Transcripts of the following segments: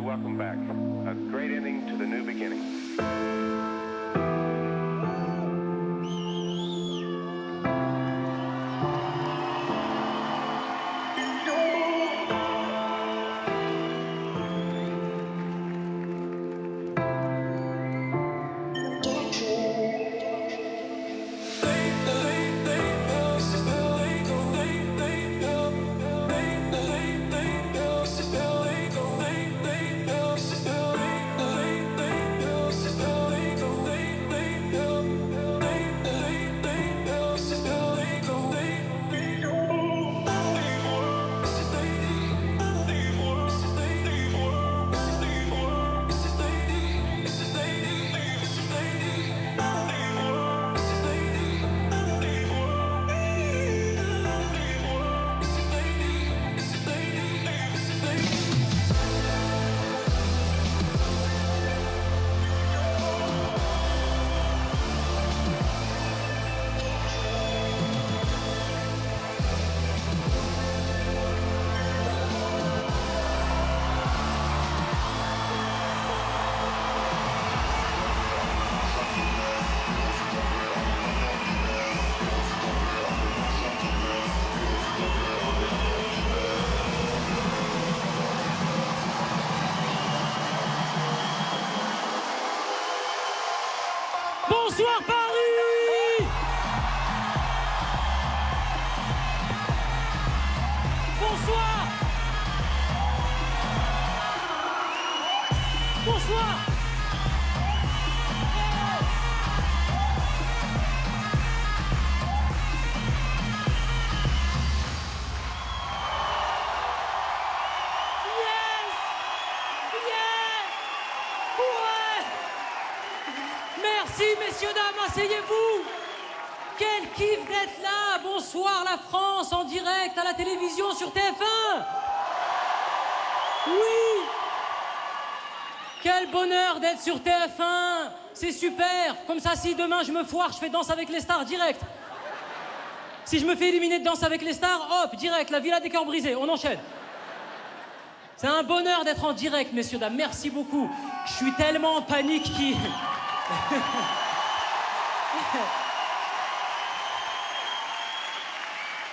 welcome back. A great ending to the new beginning. Bonsoir Paris! Bonsoir! Bonsoir! Yes! Yes! Ouais! Merci messieurs, dames, asseyez-vous! Quel kiff d'être là! Bonsoir la France en direct à la télévision sur TF1! Oui! Quel bonheur d'être sur TF1! C'est super! Comme ça, si demain je me foire, je fais Danse avec les stars direct. Si je me fais éliminer de Danse avec les stars, hop, direct, la Villa des cœurs brisés, on enchaîne. C'est un bonheur d'être en direct, messieurs, dames. Merci beaucoup. Je suis tellement en panique qui...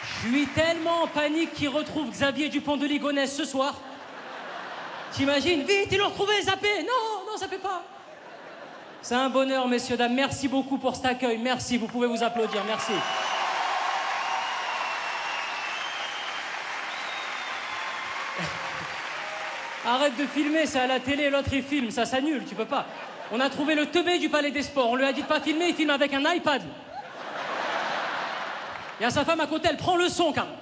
Je suis tellement en panique qu'il retrouve Xavier Dupont de Ligonnès ce soir. T'imagines? Vite, il l'a retrouvé, zappé. Non, non, zappez pas. C'est un bonheur, messieurs, dames. Merci beaucoup pour cet accueil. Merci, vous pouvez vous applaudir. Merci. Arrête de filmer, c'est à la télé, l'autre il filme, ça s'annule, tu peux pas. On a trouvé le teubé du Palais des Sports, on lui a dit de pas filmer, il filme avec un iPad. Il y a sa femme à côté, elle prend le son, quand même.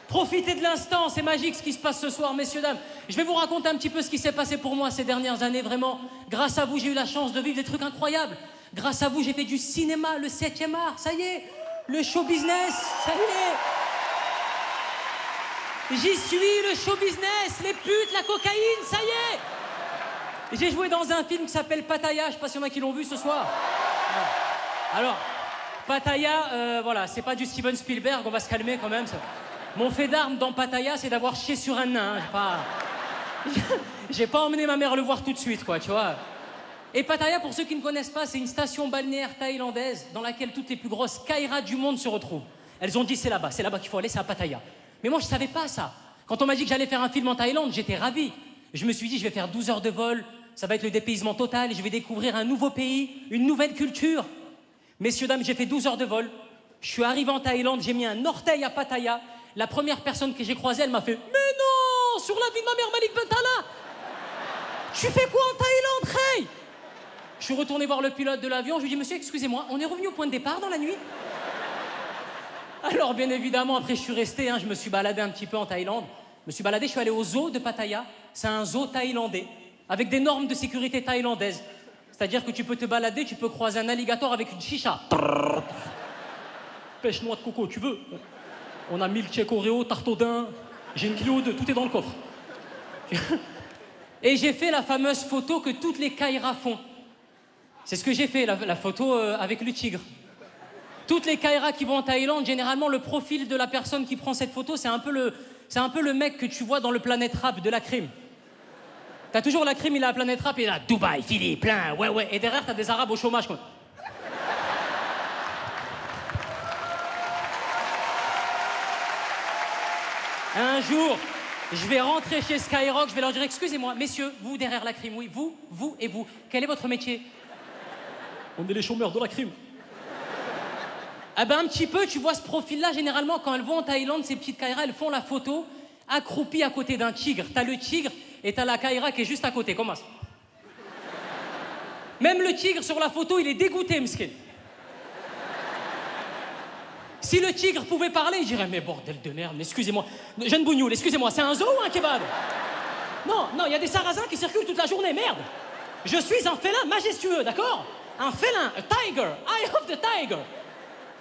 Profitez de l'instant, c'est magique ce qui se passe ce soir, messieurs, dames. Je vais vous raconter un petit peu ce qui s'est passé pour moi ces dernières années, vraiment. Grâce à vous, j'ai eu la chance de vivre des trucs incroyables. Grâce à vous, j'ai fait du cinéma, le 7e art, ça y est. Le show business, ça y est. J'y suis, le show business, les putes, la cocaïne, ça y est. J'ai joué dans un film qui s'appelle Pattaya, je sais pas s'il y en a qui l'ont vu ce soir. Alors, Pattaya, voilà, c'est pas du Steven Spielberg, on va se calmer quand même. Mon fait d'arme dans Pattaya, c'est d'avoir chié sur un nain. J'ai pas emmené ma mère le voir tout de suite, quoi, tu vois. Et Pattaya, pour ceux qui ne connaissent pas, c'est une station balnéaire thaïlandaise dans laquelle toutes les plus grosses kairas du monde se retrouvent. Elles ont dit c'est là-bas qu'il faut aller, c'est à Pattaya. Mais moi, je savais pas ça. Quand on m'a dit que j'allais faire un film en Thaïlande, j'étais ravi. Je me suis dit, je vais faire 12 heures de vol, ça va être le dépaysement total, et je vais découvrir un nouveau pays, une nouvelle culture. Messieurs, dames, j'ai fait 12 heures de vol. Je suis arrivé en Thaïlande, j'ai mis un orteil à Pattaya. La première personne que j'ai croisée, elle m'a fait « Mais non, sur la vie de ma mère, Malik Bentala, tu fais quoi en Thaïlande, Ray ?» Je suis retourné voir le pilote de l'avion, je lui ai dit « Monsieur, excusez-moi, on est revenu au point de départ dans la nuit ?» Alors, bien évidemment, après, je suis resté, je me suis baladé un petit peu en Thaïlande. Je me suis baladé, je suis allé au zoo de Pattaya. C'est un zoo thaïlandais, avec des normes de sécurité thaïlandaises. C'est-à-dire que tu peux te balader, tu peux croiser un alligator avec une chicha. Pêche noix de coco, tu veux. On a milkshake Oreo, tarte au daim, j'ai une kilo de tout est dans le coffre. Et j'ai fait la fameuse photo que toutes les kairas font. C'est ce que j'ai fait, la photo avec le tigre. Toutes les kairas qui vont en Thaïlande, généralement, le profil de la personne qui prend cette photo, c'est un peu C'est un peu le mec que tu vois dans le Planète Rap de la crime. T'as toujours la crime, il a la Planète Rap, et il est là, Dubaï, Philippe, plein, ouais, ouais. Et derrière, t'as des Arabes au chômage, quoi. Un jour, je vais rentrer chez Skyrock, je vais leur dire, excusez-moi, messieurs, vous derrière la crime, oui, vous et vous, quel est votre métier? On est les chômeurs de la crime. Ah ben un petit peu, tu vois ce profil-là, généralement, quand elles vont en Thaïlande, ces petites Kaira, elles font la photo accroupies à côté d'un tigre. T'as le tigre et t'as la Kaira qui est juste à côté, comment ça? Même le tigre sur la photo, il est dégoûté, m'skin. Si le tigre pouvait parler, il dirait, mais bordel de merde, mais excusez-moi, jeune bougnoule, excusez-moi, c'est un zoo ou un kebab? Non, non, il y a des sarrasins qui circulent toute la journée, merde. Je suis un félin majestueux, d'accord? Un félin, a tiger, eye of the tiger.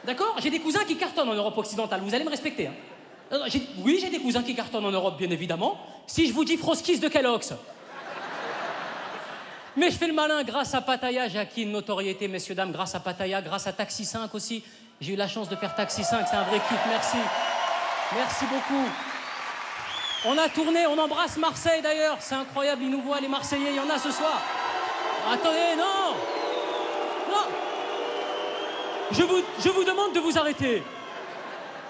D'accord? J'ai des cousins qui cartonnent en Europe occidentale, vous allez me respecter. Hein. Oui, j'ai des cousins qui cartonnent en Europe, bien évidemment. Si je vous dis Froskis de Kellogg's. Mais je fais le malin grâce à Pattaya, j'ai acquis une notoriété, messieurs, dames, grâce à Pattaya, grâce à Taxi 5 aussi. J'ai eu la chance de faire Taxi 5, c'est un vrai kiff, merci. Merci beaucoup. On a tourné, on embrasse Marseille d'ailleurs, c'est incroyable, ils nous voient les Marseillais, il y en a ce soir. Attendez, non! Non! Je vous demande de vous arrêter.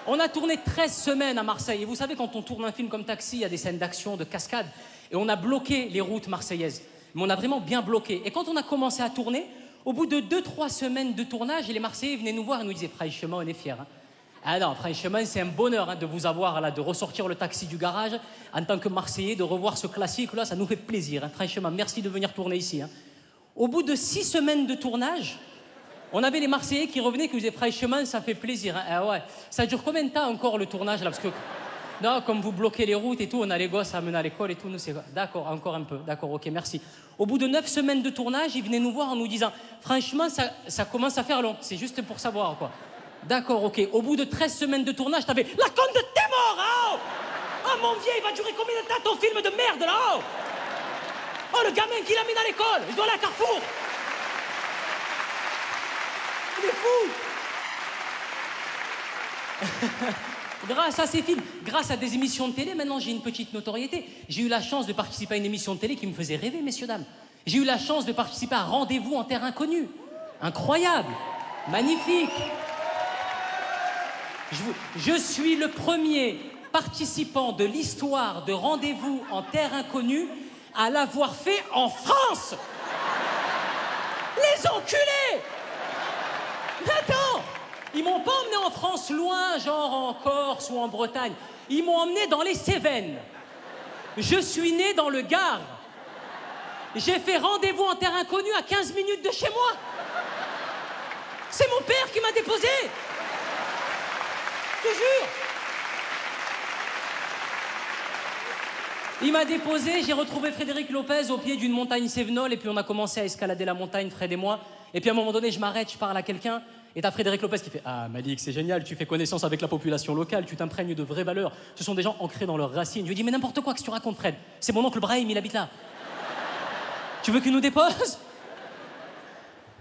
On a tourné 13 semaines à Marseille. Et vous savez, quand on tourne un film comme Taxi, il y a des scènes d'action, de cascade. Et on a bloqué les routes marseillaises. Mais on a vraiment bien bloqué. Et quand on a commencé à tourner, au bout de 2-3 semaines de tournage, les Marseillais venaient nous voir et nous disaient « Franchement, on est fiers. Hein. Ah non, franchement, c'est un bonheur hein, de vous avoir, là, de ressortir le taxi du garage. En tant que Marseillais, de revoir ce classique-là, ça nous fait plaisir. Hein. Franchement, merci de venir tourner ici. Hein. » Au bout de 6 semaines de tournage, on avait les Marseillais qui revenaient, qui disaient « Franchement, ça fait plaisir. Hein. Ah ouais. Ça dure combien de temps encore le tournage là? Parce que, non, comme vous bloquez les routes et tout, on a les gosses à amener à l'école et tout. Nous, c'est d'accord, encore un peu. D'accord, ok, merci. Au bout de 9 semaines de tournage, ils venaient nous voir en nous disant « Franchement, ça commence à faire long. C'est juste pour savoir, quoi. » D'accord, ok. Au bout de 13 semaines de tournage, t'avais « La conne de t'es mort, hein. Oh mon vieux, il va durer combien de temps ton film de merde, là? Oh, le gamin qui l'amène à l'école, il doit aller à Carrefour. Il est fou. » Grâce à ces films, grâce à des émissions de télé, maintenant j'ai une petite notoriété. J'ai eu la chance de participer à une émission de télé qui me faisait rêver, messieurs, dames. J'ai eu la chance de participer à Rendez-vous en terre inconnue. Incroyable, magnifique. Je suis le premier participant de l'histoire de Rendez-vous en terre inconnue à l'avoir fait en France. Les enculés. Attends, ils m'ont pas emmené en France loin, genre en Corse ou en Bretagne. Ils m'ont emmené dans les Cévennes. Je suis né dans le Gard. J'ai fait Rendez-vous en terre inconnue à 15 minutes de chez moi. C'est mon père qui m'a déposé. Je te jure. Il m'a déposé, j'ai retrouvé Frédéric Lopez au pied d'une montagne Cévenol et puis on a commencé à escalader la montagne, Fred et moi. Et puis à un moment donné, je m'arrête, je parle à quelqu'un et t'as Frédéric Lopez qui fait « Ah Malik, c'est génial, tu fais connaissance avec la population locale, tu t'imprègnes de vraies valeurs. Ce sont des gens ancrés dans leurs racines. » Je lui dis « Mais n'importe quoi, qu'est-ce que tu racontes, Fred? C'est mon oncle Brahim, il habite là. Tu veux qu'il nous dépose ?»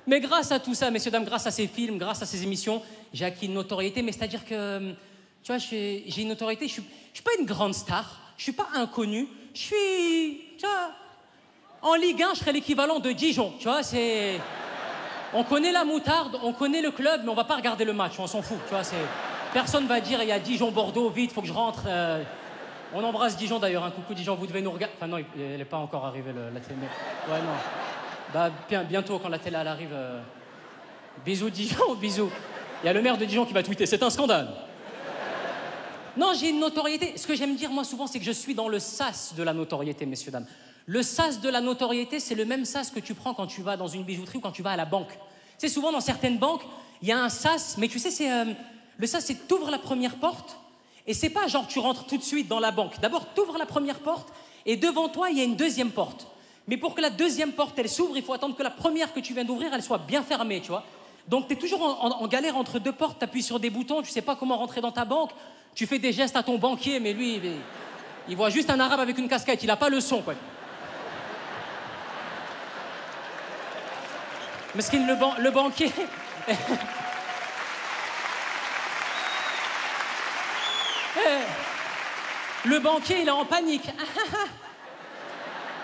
Mais grâce à tout ça, messieurs, dames, grâce à ces films, grâce à ces émissions, j'ai acquis une notoriété. Mais c'est-à-dire que, tu vois, j'ai une notoriété, je suis pas une grande star, je suis pas inconnu, je suis, tu vois, en Ligue 1, je serais l'équivalent de Dijon, tu vois, c'est... On connaît la moutarde, on connaît le club, mais on va pas regarder le match, on s'en fout, tu vois, c'est... Personne va dire, il y a Dijon-Bordeaux, vite, faut que je rentre. On embrasse Dijon d'ailleurs, un coucou Dijon, vous devez nous regarder... Enfin non, elle est pas encore arrivée, la télé, mais... Ouais, non. Bah, bientôt, quand la télé elle arrive... Bisous Dijon, bisous. Il y a le maire de Dijon qui va tweeter, c'est un scandale. Non, j'ai une notoriété. Ce que j'aime dire, moi, souvent, c'est que je suis dans le sas de la notoriété, messieurs, dames. Le sas de la notoriété, c'est le même sas que tu prends quand tu vas dans une bijouterie ou quand tu vas à la banque. Tu sais, souvent, dans certaines banques, il y a un sas, mais tu sais, c'est... le sas, c'est t'ouvres la première porte, et c'est pas genre tu rentres tout de suite dans la banque. D'abord, t'ouvres la première porte, et devant toi, il y a une deuxième porte. Mais pour que la deuxième porte, elle s'ouvre, il faut attendre que la première que tu viens d'ouvrir, elle soit bien fermée, tu vois. Donc, tu es toujours en galère entre deux portes, tu appuies sur des boutons, tu sais pas comment rentrer dans ta banque, tu fais des gestes à ton banquier, mais lui, il voit juste un arabe avec une casquette, il a pas le son, quoi. Mesquine, le banquier... Le banquier, il est en panique.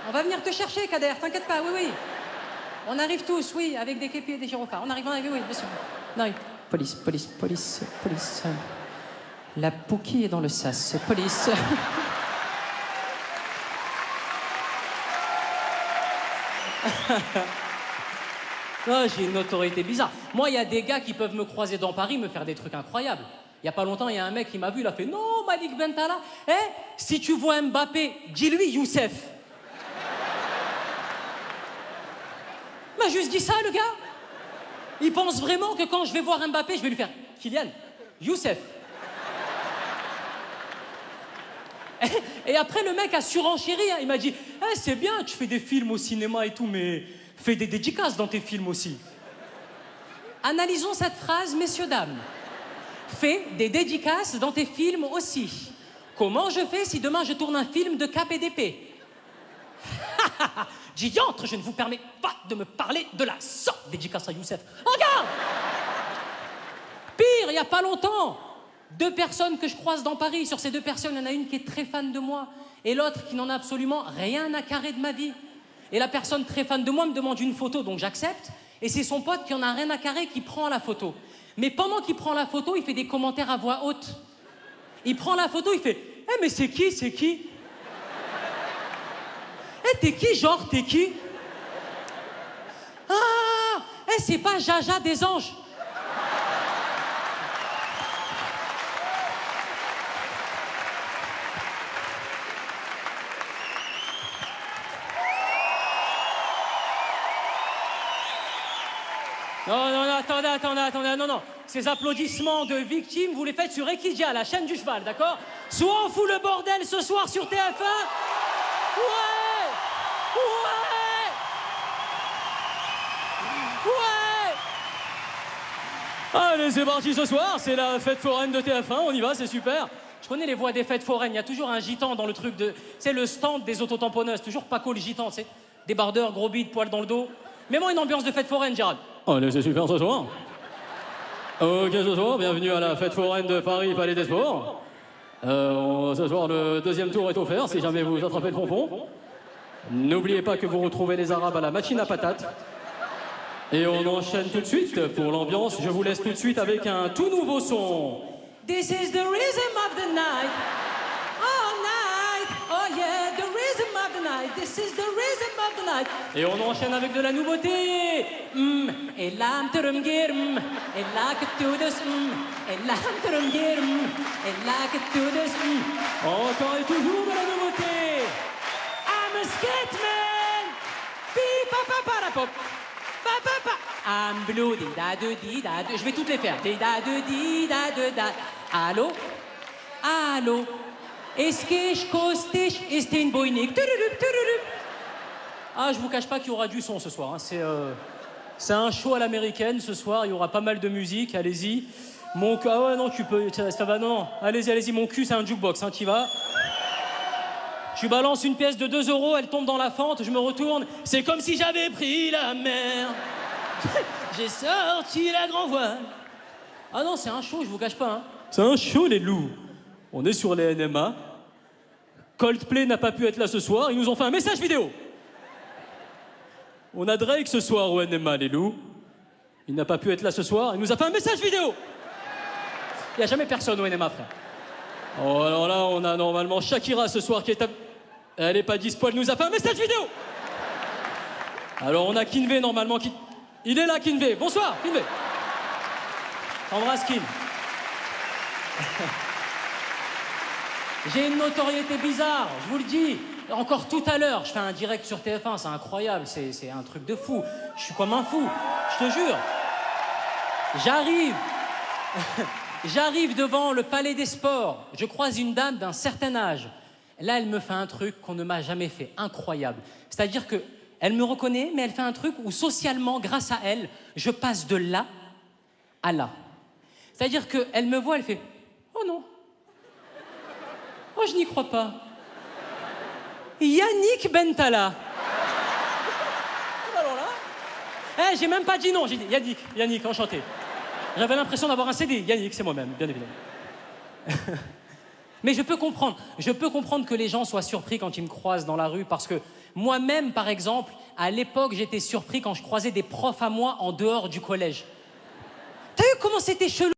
On va venir te chercher, Kader, t'inquiète pas, oui, oui. On arrive tous, oui, avec des képis et des gyrophares. On arrive, oui, bien sûr. On arrive. Police, police, police, police. La Pookie est dans le sas. Police. Oh, j'ai une autorité bizarre. Moi, il y a des gars qui peuvent me croiser dans Paris, me faire des trucs incroyables. Il y a pas longtemps, il y a un mec qui m'a vu, il a fait « Non, Malik Bentala, si tu vois Mbappé, dis-lui Youssef. » Il m'a juste dit ça, le gars. Il pense vraiment que quand je vais voir Mbappé, je vais lui faire « Kylian, Youssef. » Et après, le mec a surenchéri. Hein. Il m'a dit c'est bien, tu fais des films au cinéma et tout, mais fais des dédicaces dans tes films aussi. Analysons cette phrase, messieurs, dames. Fais des dédicaces dans tes films aussi. Comment je fais si demain je tourne un film de cap et d'épée? Diantre, je ne vous permets pas de me parler de la sorte dédicace à Youssef. Regarde. Pire, il n'y a pas longtemps, 2 personnes que je croise dans Paris. Sur ces 2 personnes, il y en a une qui est très fan de moi et l'autre qui n'en a absolument rien à carrer de ma vie. Et la personne très fan de moi me demande une photo, donc j'accepte. Et c'est son pote qui en a rien à carrer qui prend la photo. Mais pendant qu'il prend la photo, il fait des commentaires à voix haute. Il prend la photo, il fait mais c'est qui, c'est qui? T'es qui, genre, t'es qui? Ah, c'est pas Jaja des Anges. Non, attendez, non. Ces applaudissements de victimes, vous les faites sur Equidia, la chaîne du cheval, d'accord? Soit on fout le bordel ce soir sur TF1, ouais! Allez, c'est parti ce soir, c'est la fête foraine de TF1, on y va, c'est super. Je connais les voix des fêtes foraines, il y a toujours un gitan dans le truc de... C'est le stand des autotamponneuses, toujours Paco le gitan, tu sais. Débardeur, gros bide, poil dans le dos. Mets-moi une ambiance de fête foraine, Gérald. Allez, c'est super ce soir. Ok, ce soir, bienvenue à la fête foraine de Paris, Palais des Sports. Ce soir, le 2e tour est offert, si jamais vous attrapez le pompon. N'oubliez pas que vous retrouvez les Arabes à la machine à patates. Et on enchaîne tout de suite pour l'ambiance. Je vous laisse tout de suite avec un tout nouveau son. This is the rhythm of the night. All night. Oh yeah, the rhythm of the night. This is the rhythm of the night. Et on enchaîne avec de la nouveauté. Et l'âme te remgirm. Et là que tout de et l'âme te remgirm. Et là que tout de encore et toujours de la nouveauté. I'm a skatman. Pi pa pa pa pop. I'm blue, di da de. Je vais toutes les faire. Di da de da. Allô? Allô? Est-ce que je costais? Est-ce une boynique? Ah, je vous cache pas qu'il y aura du son ce soir. Hein. C'est un show à l'américaine ce soir. Il y aura pas mal de musique. Allez-y. Mon cul. Ah ouais, non, tu peux. Ça va, non. Allez-y. Mon cul, c'est un jukebox. Hein, tu vas. Tu balances une pièce de 2 €, elle tombe dans la fente, je me retourne. C'est comme si j'avais pris la mer. J'ai sorti la grand voile. Ah non, c'est un show, je vous cache pas. Hein. C'est un show, les loups. On est sur les NMA. Coldplay n'a pas pu être là ce soir. Ils nous ont fait un message vidéo. On a Drake ce soir au NMA, les loups. Il n'a pas pu être là ce soir. Il nous a fait un message vidéo. Il n'y a jamais personne au NMA, frère. Oh, alors là, on a normalement Shakira ce soir qui est... Elle est pas dispo, elle nous a fait un message vidéo. Alors on a Kinvé normalement qui... Il est là, Kinvé. Bonsoir, Kinvé. Embrasse, Kin. J'ai une notoriété bizarre, je vous le dis. Encore tout à l'heure, je fais un direct sur TF1, c'est incroyable, c'est un truc de fou. Je suis comme un fou, je te jure. J'arrive devant le Palais des Sports, je croise une dame d'un certain âge. Là, elle me fait un truc qu'on ne m'a jamais fait, incroyable. C'est-à-dire qu'elle me reconnaît, mais elle fait un truc où socialement, grâce à elle, je passe de là à là. C'est-à-dire qu'elle me voit, elle fait « Oh non, oh je n'y crois pas. Yannick Bentala. » Alors là, j'ai même pas dit non, j'ai dit Yannick, enchanté. J'avais l'impression d'avoir un CD. Yannick, c'est moi-même, bien évidemment. Mais je peux comprendre que les gens soient surpris quand ils me croisent dans la rue parce que moi-même, par exemple, à l'époque, j'étais surpris quand je croisais des profs à moi en dehors du collège. T'as vu comment c'était chelou?